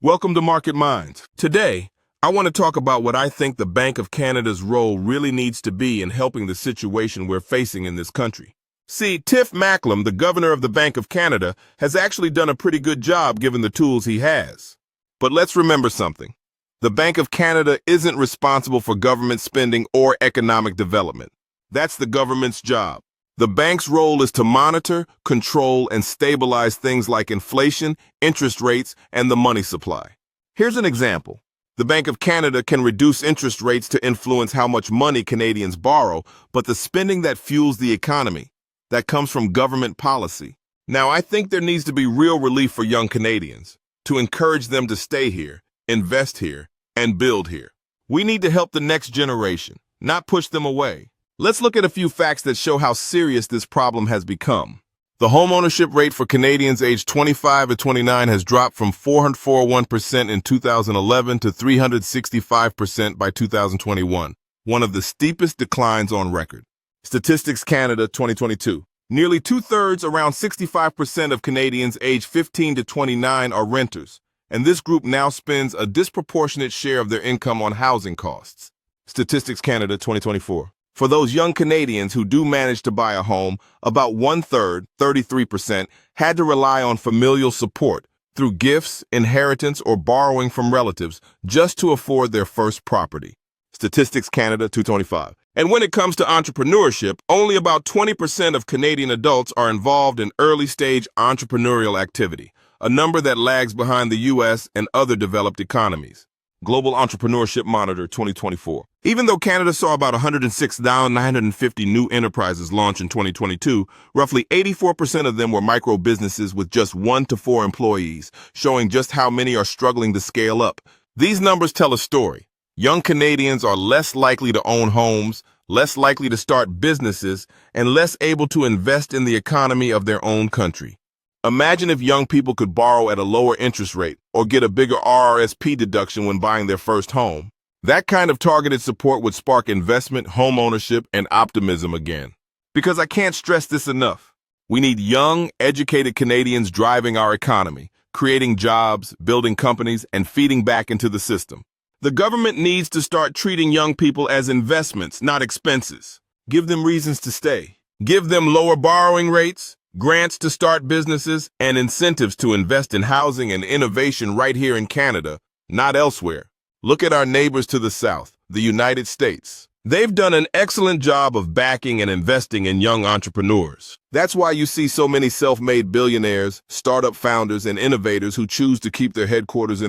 Welcome to Market Minds. Today, I want to talk about what I think the Bank of Canada's role really needs to be in helping the situation we're facing in this country. See, Tiff Macklem, the governor of the Bank of Canada, has actually done a pretty good job given the tools he has. But let's remember something. The Bank of Canada isn't responsible for government spending or economic development. That's the government's job. The bank's role is to monitor, control, and stabilize things like inflation, interest rates, and the money supply. Here's an example. The Bank of Canada can reduce interest rates to influence how much money Canadians borrow, but the spending that fuels the economy, that comes from government policy. Now, I think there needs to be real relief for young Canadians, to encourage them to stay here, invest here, and build here. We need to help the next generation, not push them away. Let's look at a few facts that show how serious this problem has become. The homeownership rate for Canadians aged 25 to 29 has dropped from 441% in 2011 to 365% by 2021, one of the steepest declines on record. Statistics Canada 2022. Nearly two-thirds, around 65% of Canadians aged 15 to 29 are renters, and this group now spends a disproportionate share of their income on housing costs. Statistics Canada 2024. For those young Canadians who do manage to buy a home, about one-third, 33%, had to rely on familial support through gifts, inheritance, or borrowing from relatives just to afford their first property. Statistics Canada 225. And when it comes to entrepreneurship, only about 20% of Canadian adults are involved in early-stage entrepreneurial activity, a number that lags behind the U.S. and other developed economies. Global Entrepreneurship Monitor 2024. Even though Canada saw about 106,950 new enterprises launch in 2022, roughly 84% of them were micro businesses with just 1 to 4 employees, showing just how many are struggling to scale up. These numbers tell a story. Young Canadians are less likely to own homes, less likely to start businesses, and less able to invest in the economy of their own country. Imagine if young people could borrow at a lower interest rate or get a bigger RRSP deduction when buying their first home. That kind of targeted support would spark investment, home ownership, and optimism again. Because I can't stress this enough. We need young, educated Canadians driving our economy, creating jobs, building companies, and feeding back into the system. The government needs to start treating young people as investments, not expenses. Give them reasons to stay. Give them lower borrowing rates, grants to start businesses, and incentives to invest in housing and innovation right here in Canada, not elsewhere. Look at our neighbors to the south, the United States. They've done an excellent job of backing and investing in young entrepreneurs. That's why you see so many self-made billionaires, startup founders, and innovators who choose to keep their headquarters in